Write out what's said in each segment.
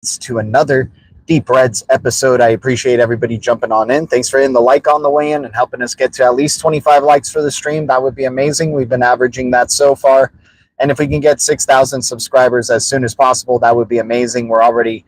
to another Deep Reds episode. I appreciate everybody jumping on in. Thanks for hitting the like on the way in and helping us get to at least 25 likes for the stream. That would be amazing. We've been averaging that so far. And if we can get 6,000 subscribers as soon as possible, that would be amazing. We're already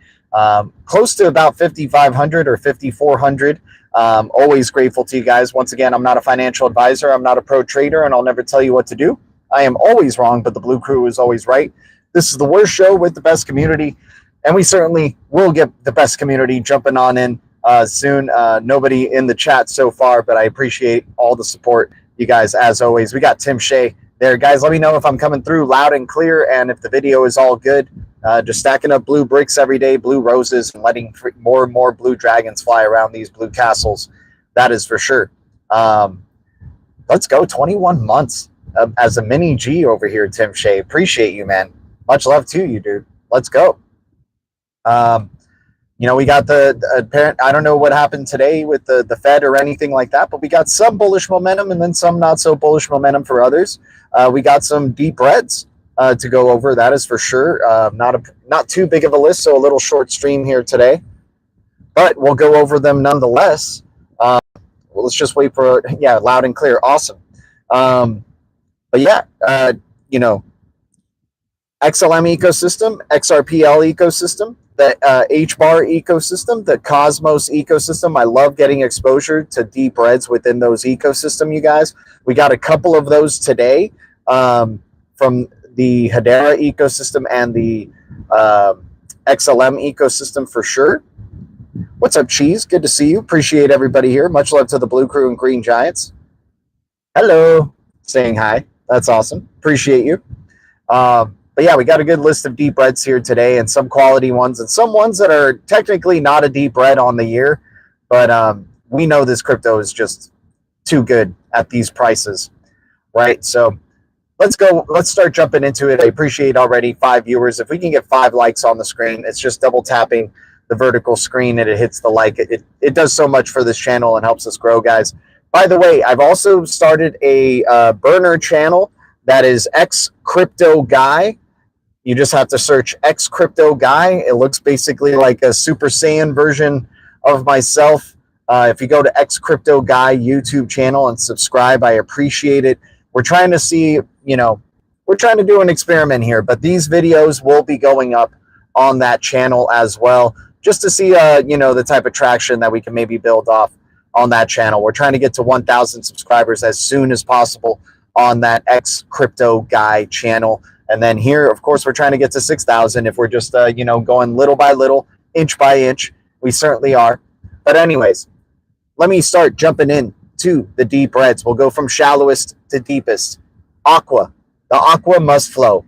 close to about 5,500 or 5,400. Always grateful to you guys. Once again, I'm not a financial advisor. I'm not a pro trader, and I'll never tell you what to do. I am always wrong, but the Blue Crew is always right. This is the worst show with the best community, and we certainly will get the best community jumping on in soon. Nobody in the chat so far, but I appreciate all the support, you guys, as always. We got Tim Shea there. Guys, let me know if I'm coming through loud and clear and if the video is all good. Just stacking up blue bricks every day, blue roses, and letting more and more blue dragons fly around these blue castles. That is for sure. Let's go. 21 months as a mini G over here, Tim Shea. Appreciate you, man. Much love to you, dude. Let's go. We got the apparent, I don't know what happened today with the Fed or anything like that, but we got some bullish momentum and then some not so bullish momentum for others. We got some deep reds to go over, that is for sure. Not too big of a list, so a little short stream here today, but we'll go over them nonetheless. Well, let's just wait for, loud and clear. Awesome. But yeah, XLM ecosystem, XRPL ecosystem, the HBAR ecosystem, the Cosmos ecosystem. I love getting exposure to deep reds within those ecosystem, you guys. We got a couple of those today from the Hedera ecosystem and the XLM ecosystem for sure. What's up, Cheese? Good to see you. Appreciate everybody here. Much love to the Blue Crew and Green Giants. Hello. Saying hi. That's awesome. Appreciate you. But yeah, we got a good list of deep reds here today, and some quality ones and some ones that are technically not a deep red on the year. But we know this crypto is just too good at these prices, right? So let's go. Let's start jumping into it. I appreciate already 5 viewers. If we can get 5 likes on the screen, it's just double tapping the vertical screen and it hits the like. It does so much for this channel and helps us grow, guys. By the way, I've also started a burner channel that is X Crypto Guy. You just have to search X Crypto Guy. It looks basically like a Super Saiyan version of myself. If you go to X Crypto Guy YouTube channel and subscribe, I appreciate it. We're trying to see, we're trying to do an experiment here, but these videos will be going up on that channel as well, just to see, the type of traction that we can maybe build off on that channel. We're trying to get to 1,000 subscribers as soon as possible on that X Crypto Guy channel. And then here, of course, we're trying to get to 6,000 if we're just, going little by little, inch by inch. We certainly are. But anyways, let me start jumping in to the deep reds. We'll go from shallowest to deepest. Aqua. The Aqua must flow.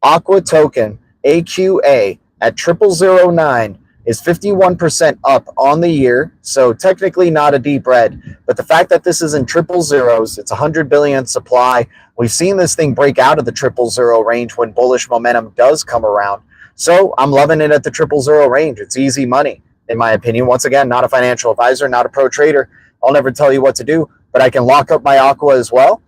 Aqua token, AQA, at 0009 is 51% up on the year. So technically not a deep red. But the fact that this is in triple zeros, it's 100 billion supply. We've seen this thing break out of the 000 range when bullish momentum does come around. So I'm loving it at the 000 range. It's easy money, in my opinion. Once again, not a financial advisor, not a pro trader. I'll never tell you what to do, but I can lock up my Aqua as well,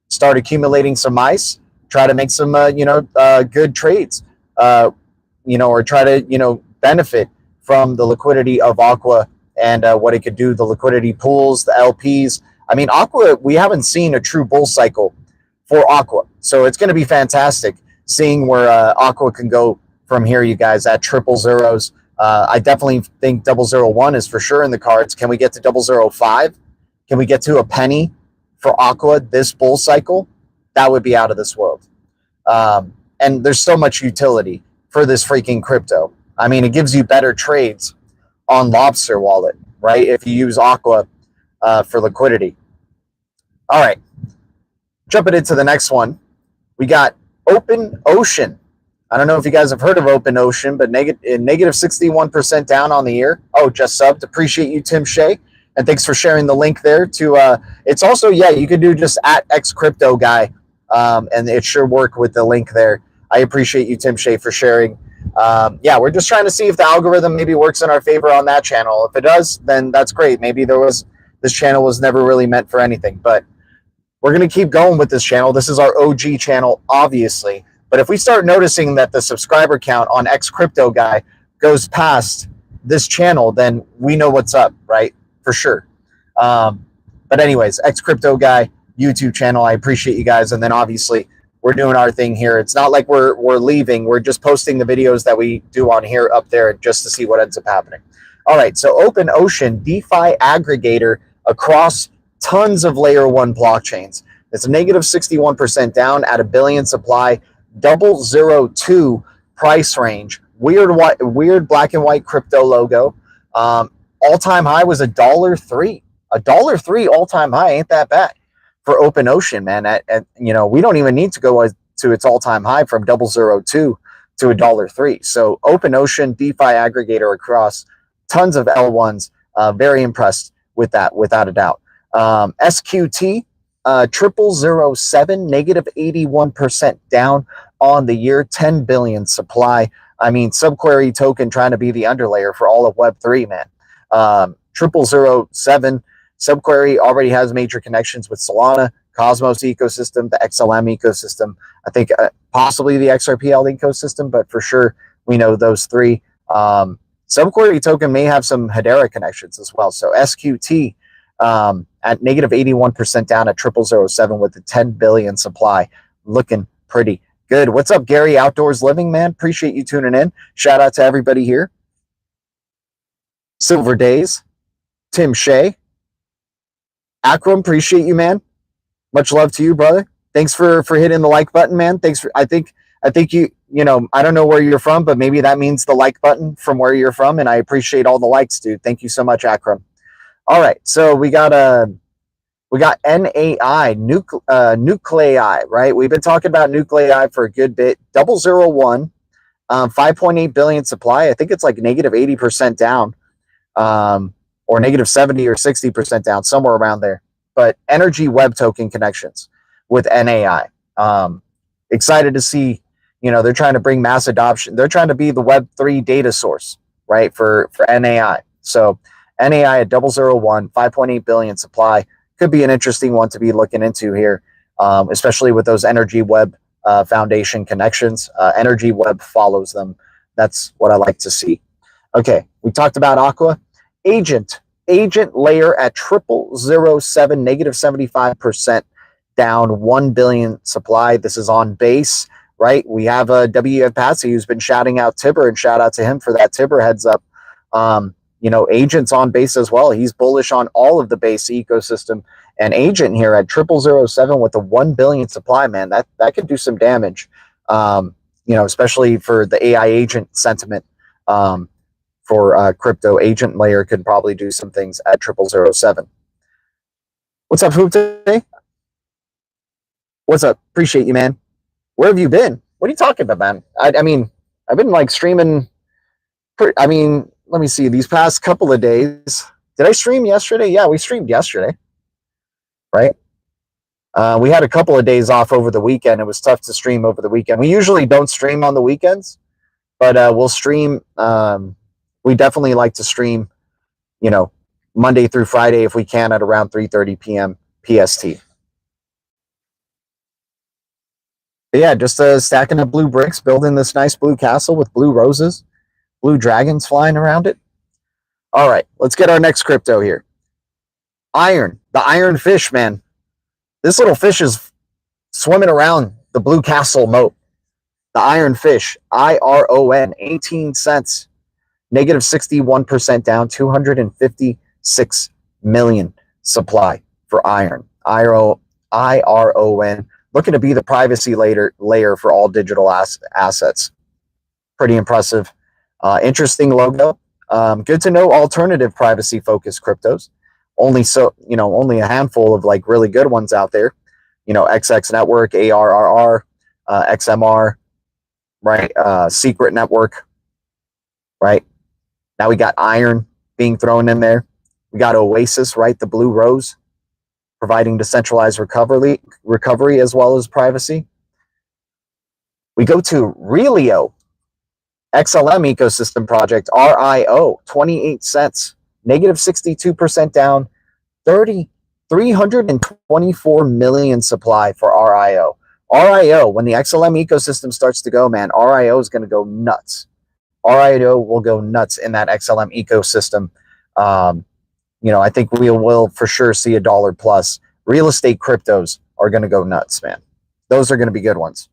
start accumulating some mice, try to make some, good trades, or try to, benefit from the liquidity of Aqua and what it could do, the liquidity pools, the LPs. I mean, Aqua, we haven't seen a true bull cycle for Aqua. So it's going to be fantastic seeing where Aqua can go from here, you guys, at 000. I definitely think 001 is for sure in the cards. Can we get to 005? Can we get to a penny for Aqua this bull cycle? That would be out of this world. And there's so much utility for this freaking crypto. I mean, it gives you better trades on Lobster Wallet, right? If you use Aqua for liquidity. All right. Jumping into the next one. We got Open Ocean. I don't know if you guys have heard of Open Ocean, but negative 61% down on the year. Oh, just subbed. Appreciate you, Tim Shea. And thanks for sharing the link there to, it's also, you could do just at X Crypto Guy. And it sure work with the link there. I appreciate you, Tim Shea, for sharing. We're just trying to see if the algorithm maybe works in our favor on that channel. If it does, then that's great. Maybe this channel was never really meant for anything, but we're going to keep going with this channel. This is our OG channel, obviously. But if we start noticing that the subscriber count on X Crypto Guy goes past this channel, then we know what's up, right? For sure. But anyways, X Crypto Guy YouTube channel. I appreciate you guys. And then obviously we're doing our thing here. It's not like we're leaving. We're just posting the videos that we do on here up there just to see what ends up happening. All right. So OpenOcean DeFi aggregator across tons of layer 1 blockchains. It's a negative 61% down at a billion supply, 002 price range. Weird black and white crypto logo. All-time high was $1.03. $1.03 all-time high ain't that bad for OpenOcean, man. We don't even need to go to its all-time high from 002 to $1.03. So OpenOcean DeFi aggregator across tons of L1s. Very impressed with that, without a doubt. SQT 0007 negative 81% down on the year, 10 billion supply. I mean, subquery token trying to be the underlayer for all of Web3, man. 0007 subquery already has major connections with Solana, Cosmos ecosystem, the XLM ecosystem. I think possibly the XRPL ecosystem, but for sure we know those three. Subquery token may have some Hedera connections as well. So SQT at negative 81% down at 0007 with the 10 billion supply, looking pretty good. What's up, Gary Outdoors Living, man? Appreciate you tuning in. Shout out to everybody here. Silver Days, Tim Shea, Akram, appreciate you, man. Much love to you, brother. Thanks for hitting the like button, man. Thanks for, I think you know, I don't know where you're from, but maybe that means the like button from where you're from, and I appreciate all the likes, dude. Thank you so much, Akram. All right, so we got NAI, nuclei, right? We've been talking about nuclei for a good bit. 001, 5.8 billion supply. I think it's like negative 80% down, or negative 70 or 60% down, somewhere around there. But energy web token connections with NAI. Excited to see, you know, they're trying to bring mass adoption. They're trying to be the Web3 data source, right, for NAI. So NAI at 001, 5.8 billion supply. Could be an interesting one to be looking into here, especially with those Energy Web Foundation connections. Energy Web follows them. That's what I like to see. Okay, we talked about Aqua. Agent layer at 0007, negative 75% down, 1 billion supply. This is on base, right? We have a WF Patsy who's been shouting out Tibber, and shout out to him for that Tibber heads up. You know, Agent's on base as well. He's bullish on all of the base ecosystem. And Agent here at 0007 with a 1 billion supply, man, that could do some damage. You know, especially for the AI agent sentiment. For crypto, Agent layer could probably do some things at 0007. What's up, Hoop today? What's up? Appreciate you, man. Where have you been? What are you talking about, man? I mean, I've been like streaming. Let me see, these past couple of days. Did I stream yesterday? Yeah, we streamed yesterday, right? We had a couple of days off over the weekend. It was tough to stream over the weekend. We usually don't stream on the weekends, but we'll stream. We definitely like to stream, you know, Monday through Friday if we can at around 3:30 p.m. PST. But yeah, just stacking up blue bricks, building this nice blue castle with blue roses. Blue dragons flying around it. All right, let's get our next crypto here. Iron, the iron fish, man. This little fish is swimming around the blue castle moat. The iron fish, IRON, 18 cents. Negative 61% down, 256 million supply for iron. IRON, looking to be the privacy layer for all digital assets. Pretty impressive. Interesting logo. Good to know alternative privacy focused cryptos. Only a handful of like really good ones out there. You know, XX Network, ARRR, XMR, right? Secret Network, right? Now we got Iron being thrown in there. We got Oasis, right? The blue rose, providing decentralized recovery as well as privacy. We go to Relio. XLM ecosystem project, RIO, 28 cents, negative 62% down, 324 million supply for RIO. RIO, when the XLM ecosystem starts to go, man, RIO is going to go nuts. RIO will go nuts in that XLM ecosystem. I think we will for sure see $1 plus. Real estate cryptos are going to go nuts, man. Those are going to be good ones.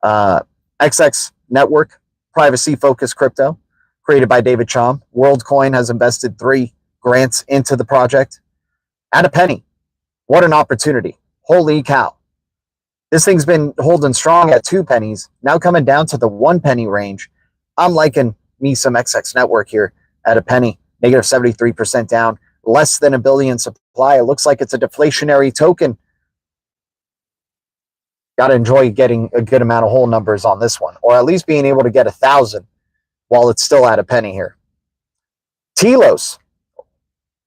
XX Network, privacy-focused crypto, created by David Chaum. WorldCoin has invested 3 grants into the project at a penny. What an opportunity. Holy cow. This thing's been holding strong at 2 pennies, now coming down to the 1 penny range. I'm liking me some XX Network here at a penny, negative 73% down, less than $1 billion supply. It looks like it's a deflationary token. Got to enjoy getting a good amount of whole numbers on this one, or at least being able to get 1,000 while it's still at a penny here. Telos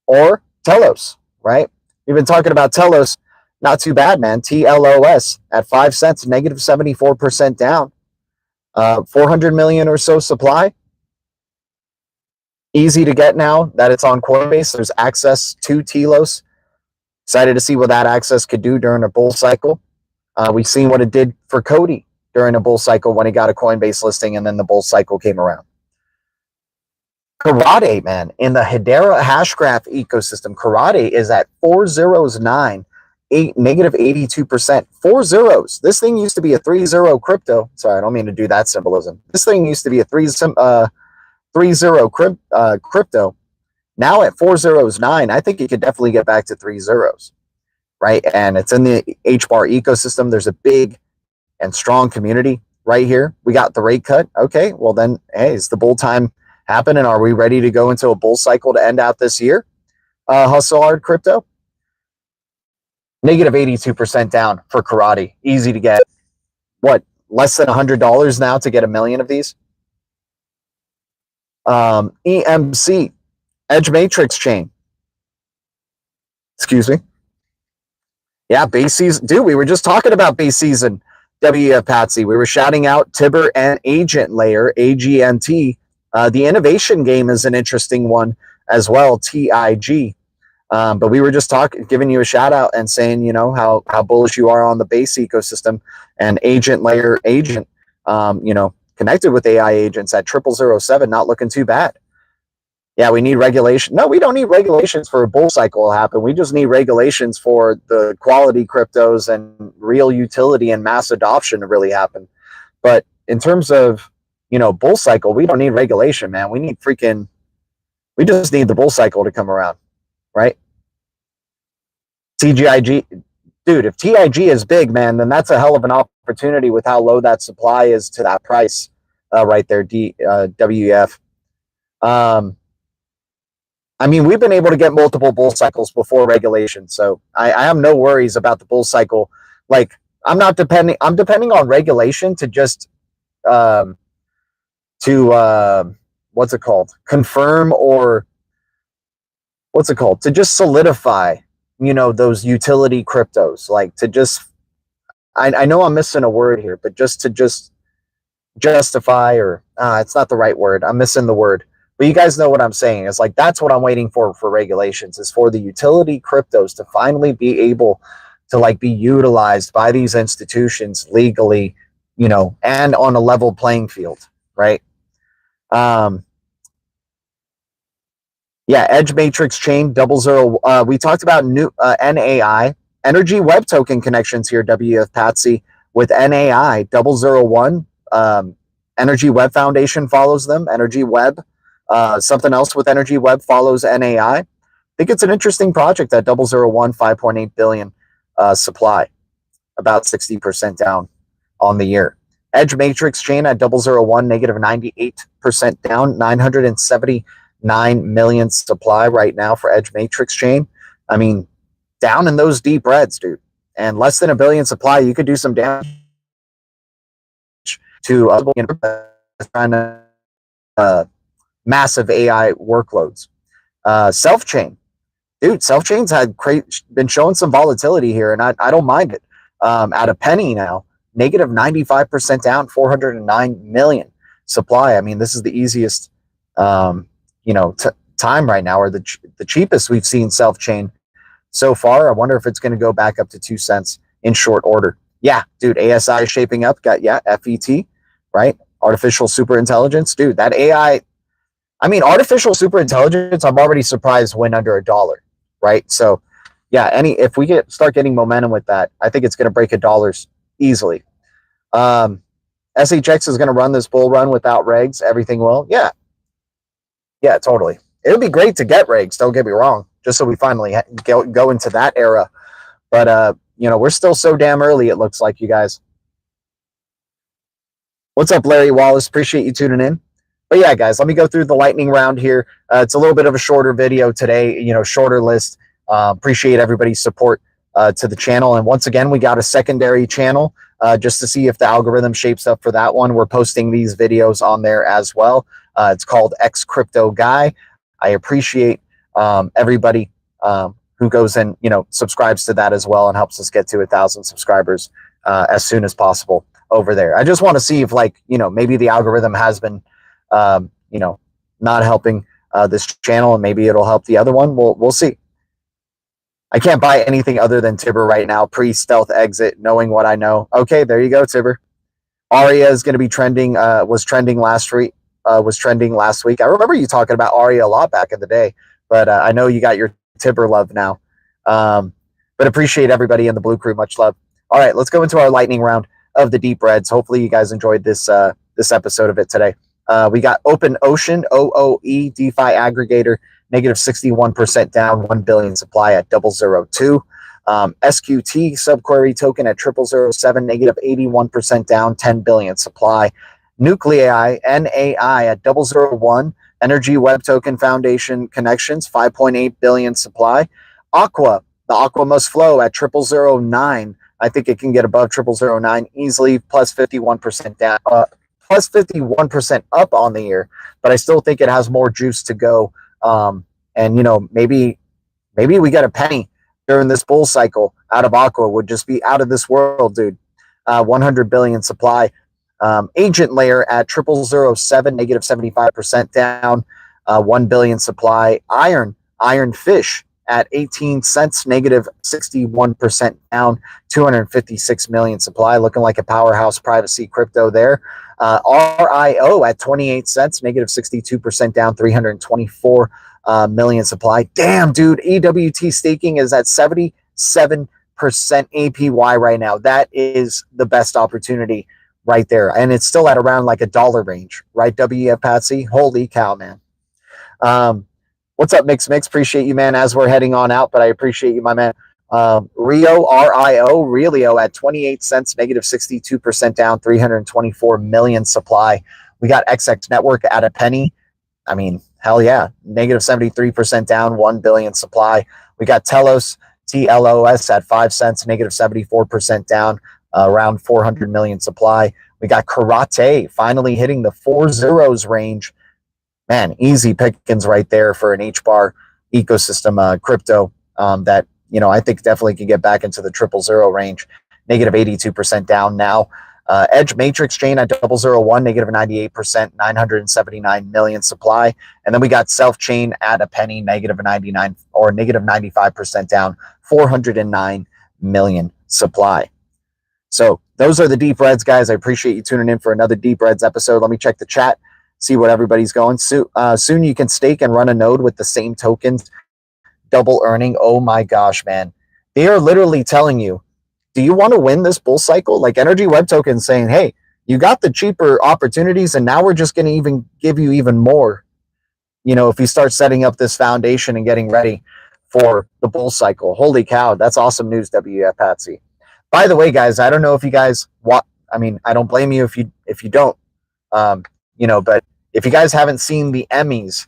or Telos, right? We've been talking about Telos. Not too bad, man. TLOS at 5 cents, negative 74% down. 400 million or so supply. Easy to get now that it's on Coinbase. There's access to Telos. Excited to see what that access could do during a bull cycle. We've seen what it did for Cody during a bull cycle when he got a Coinbase listing and then the bull cycle came around. Karate, man, in the Hedera Hashgraph ecosystem, Karate is at 409, negative 82%. 4 zeros. This thing used to be a 3-0 crypto. Sorry, I don't mean to do that symbolism. This thing used to be a 3-0 crypto. Now at 409, I think it could definitely get back to 3 zeros. Right, and it's in the HBAR ecosystem. There's a big and strong community right here. We got the rate cut. Okay, well then, hey, is the bull time happening? Are we ready to go into a bull cycle to end out this year? Hustle hard crypto. Negative 82% down for Karate. Easy to get. What, less than $100 now to get 1 million of these? EMC, Edge Matrix Chain. Excuse me. Yeah, base season. Dude, we were just talking about base season, WF Patsy. We were shouting out Tibber and Agent Layer, AGNT. The innovation game is an interesting one as well, TIG. But we were just giving you a shout out and saying, how bullish you are on the base ecosystem and Agent Layer Agent, connected with AI agents at 0007, not looking too bad. Yeah, we need regulation. No, we don't need regulations for a bull cycle to happen. We just need regulations for the quality cryptos and real utility and mass adoption to really happen. But in terms of, bull cycle, we don't need regulation, man. We just need the bull cycle to come around, right? TGIG, dude, if TIG is big, man, then that's a hell of an opportunity with how low that supply is to that price right there, WF. We've been able to get multiple bull cycles before regulation, so I have no worries about the bull cycle. Like, I'm depending on regulation to just what's it called? Confirm, or what's it called? To just solidify, those utility cryptos. Like, to just, I know I'm missing a word here, but just justify, or it's not the right word. I'm missing the word. But you guys know what I'm saying. It's like, that's what I'm waiting for regulations, is for the utility cryptos to finally be able to be utilized by these institutions legally, and on a level playing field, right? Yeah, Edge Matrix Chain, 00. We talked about new NAI, Energy Web Token connections here, WF Patsy, with NAI, 001. Energy Web Foundation follows them, Energy Web. Something else with Energy Web follows NAI. I think it's an interesting project at 001, 5.8 billion supply, about 60% down on the year. Edge Matrix Chain at 001, negative 98% down, 979 million supply right now for Edge Matrix Chain. Down in those deep reds, dude. And less than $1 billion supply, you could do some damage to trying to massive AI workloads. Self-chain, dude, self-chain's been showing some volatility here, and I don't mind it. At a penny now, negative 95% down, 409 million supply. This is the easiest time right now, or the cheapest we've seen self-chain so far. I wonder if it's going to go back up to 2 cents in short order. Yeah, dude, ASI is shaping up. Got FET, right? artificial super intelligence, dude, that AI, I mean, artificial super intelligence, I'm already surprised went under $1, right? So yeah, if we start getting momentum with that, I think it's going to break $1 easily. SHX is going to run this bull run without regs. Everything will. Yeah, totally. It would be great to get regs. Don't get me wrong. Just so we finally go into that era. But we're still so damn early. It looks like, you guys. What's up, Larry Wallace? Appreciate you tuning in. But yeah, guys, let me go through the lightning round here. It's a little bit of a shorter video today. Shorter list. Appreciate everybody's support to the channel. And once again, we got a secondary channel just to see if the algorithm shapes up for that one. We're posting these videos on there as well. It's called X Crypto Guy. I appreciate everybody who goes and subscribes to that as well and helps us get to 1,000 subscribers as soon as possible over there. I just want to see if maybe the algorithm has been not helping this channel, and maybe it'll help the other one. We'll see. I can't buy anything other than Tibber right now. Pre-stealth exit, knowing what I know. Okay, there you go, Tibber. Aria is going to be trending. Was trending last week. I remember you talking about Aria a lot back in the day, but I know you got your Tibber love now. But appreciate everybody in the Blue Crew. Much love. All right, let's go into our lightning round of the deep reds. Hopefully, you guys enjoyed this episode of it today. We got Open Ocean OOE DeFi aggregator. Negative 61% down, 1 billion supply at 002. SQT subquery token at 0007, negative 81% down, 10 billion supply. Nuclei, NAI at 001. Energy Web Token Foundation connections, 5.8 billion supply. Aqua, the Aqua must flow at 0009. I think it can get above 0009 easily, plus 51% down, plus 51% up on the year. But I still think it has more juice to go. And maybe we get a penny during this bull cycle out of Aqua. Would just be out of this world, dude. 100 billion supply. Agent layer at 0007, negative 75% down, 1 billion supply. Iron fish at 18 cents, negative 61% down, 256 million supply. Looking like a powerhouse privacy crypto there. RIO at 28 cents, negative 62% down, 324 million supply. Damn, dude, EWT staking is at 77% APY right now. That is the best opportunity right there. And it's still at around like $1 range, right, WF Patsy? Holy cow, man. What's up, Mix? Appreciate you, man, as we're heading on out, but I appreciate you, my man. Relio at 28 cents, negative 62% down, 324 million supply. We got XX Network at a penny. I mean, hell yeah, negative 73% down, 1 billion supply. We got Telos, TLOS at 5 cents, negative 74% down, around 400 million supply. We got Karate finally hitting the 4 zeros range. Man, easy pickings right there for an HBAR ecosystem crypto that I think definitely can get back into the 000 range. Negative 82% down now. Edge Matrix chain at 001, negative 98%, 979 million supply. And then we got Self Chain at a penny, negative 99 or negative 95% down, 409 million supply. So those are the deep reds, guys. I appreciate you tuning in for another deep reds episode. Let me check the chat, see what everybody's going. Soon you can stake and run a node with the same tokens, double earning. Oh my gosh, man. They are literally telling you, do you want to win this bull cycle? Like Energy Web Token saying, hey, you got the cheaper opportunities, and now we're just going to even give you even more, if you start setting up this foundation and getting ready for the bull cycle. Holy cow, that's awesome news, WF Patsy. By the way, guys, I don't know if you guys want, I don't blame you if you don't, but if you guys haven't seen the Emmys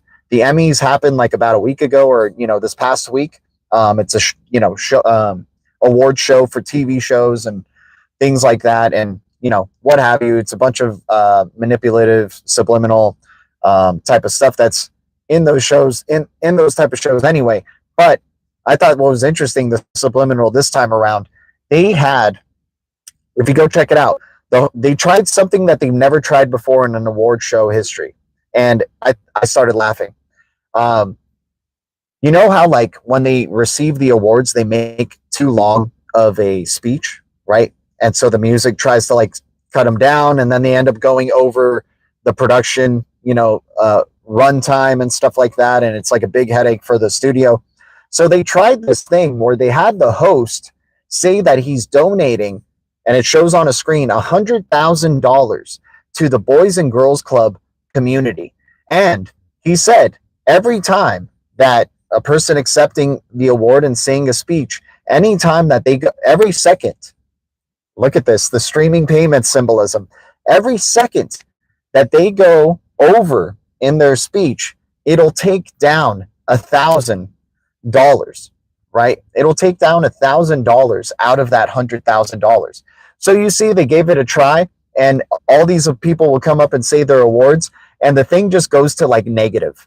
happened like about a week ago, or, this past week. It's a, award show for TV shows and things like that. And, what have you. It's a bunch of manipulative, subliminal type of stuff that's in those shows, in those type of shows anyway. But I thought what was interesting, the subliminal this time around, they had, if you go check it out, they tried something that they've never tried before in an award show history. And I started laughing. You know how, like, when they receive the awards, they make too long of a speech, right? And so the music tries to, like, cut them down, and then they end up going over the production, runtime and stuff like that, and it's like a big headache for the studio. So they tried this thing where they had the host say that he's donating, and it shows on a screen, $100,000 to the Boys and Girls Club community. And he said every time that a person accepting the award and saying a speech, anytime that they go, every second, look at this, the streaming payment symbolism, every second that they go over in their speech, it'll take down $1,000, right? It'll take down $1,000 out of that $100,000. So you see, they gave it a try, and all these people will come up and say their awards, and the thing just goes to like negative.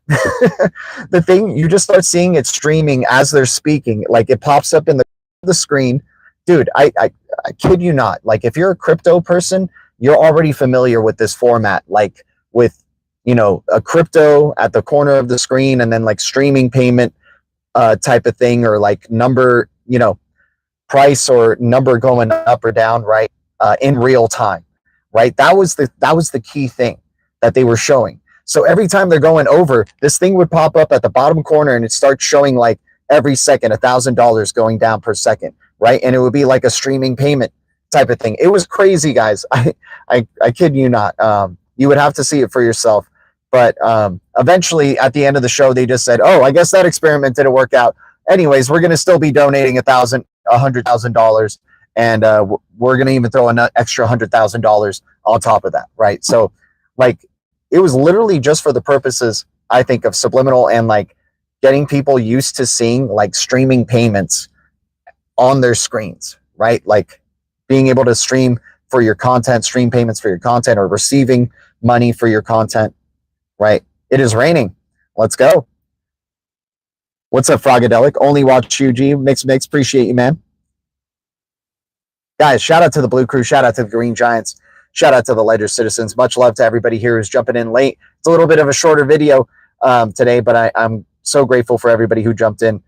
The thing, you just start seeing it streaming as they're speaking, like it pops up in the screen. Dude, I kid you not. Like, if you're a crypto person, you're already familiar with this format, like with, a crypto at the corner of the screen, and then like streaming payment type of thing, or like number, price or number going up or down, right? In real time, right? That was the key thing that they were showing. So every time they're going over, this thing would pop up at the bottom corner, and it starts showing like every second $1,000 going down per second, right? And it would be like a streaming payment type of thing. It was crazy, guys. I kid you not. You would have to see it for yourself. But eventually, at the end of the show, they just said, "Oh, I guess that experiment didn't work out. Anyways, we're going to still be donating $100,000, and we're going to even throw an extra $100,000 on top of that, right?" So, like, it was literally just for the purposes, I think, of subliminal and like getting people used to seeing like streaming payments on their screens, right? Like being able to stream for your content, stream payments for your content, or receiving money for your content, right? It is raining. Let's go. What's up, Frogadelic? Only watch UG. Mix, appreciate you, man. Guys, shout out to the Blue Crew. Shout out to the Green Giants. Shout out to the Ledger Citizens. Much love to everybody here who's jumping in late. It's a little bit of a shorter video today, but I'm so grateful for everybody who jumped in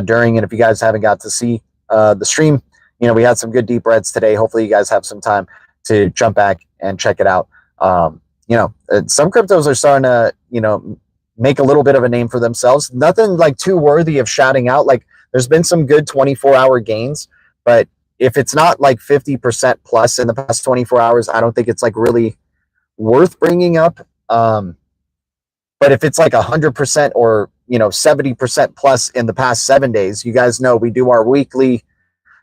during. And if you guys haven't got to see the stream, we had some good deep breads today. Hopefully you guys have some time to jump back and check it out. Some cryptos are starting to, make a little bit of a name for themselves. Nothing like too worthy of shouting out. Like, there's been some good 24-hour gains, but if it's not like 50% plus in the past 24 hours, I don't think it's like really worth bringing up. But if it's like 100% or 70% plus in the past 7 days, you guys know we do our weekly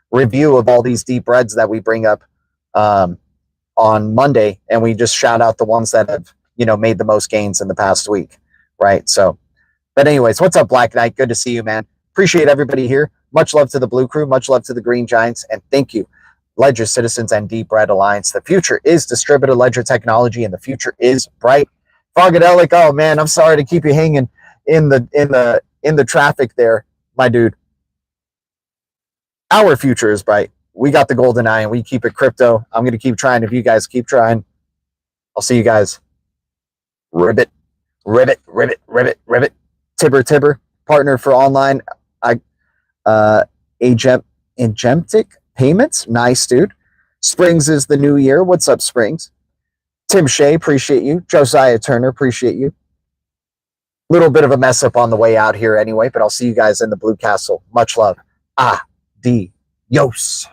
review of all these deep breads that we bring up on Monday, and we just shout out the ones that have made the most gains in the past week, right? So, but anyways, what's up, Black Knight? Good to see you, man. Appreciate everybody here. Much love to the Blue Crew. Much love to the Green Giants, and thank you, Ledger Citizens and Deep Red Alliance. The future is distributed ledger technology, and the future is bright. Fogadelic, oh man, I'm sorry to keep you hanging in the traffic there, my dude. Our future is bright. We got the golden eye, and we keep it crypto. I'm going to keep trying. If you guys keep trying, I'll see you guys. Ribbit, ribbit, ribbit, ribbit, ribbit. Tibber, partner for online agentic payments. Nice, dude. Springs is the new year. What's up, Springs? Tim Shea, appreciate you. Josiah Turner, appreciate you. Little bit of a mess up on the way out here anyway, but I'll see you guys in the Blue Castle. Much love. Adios.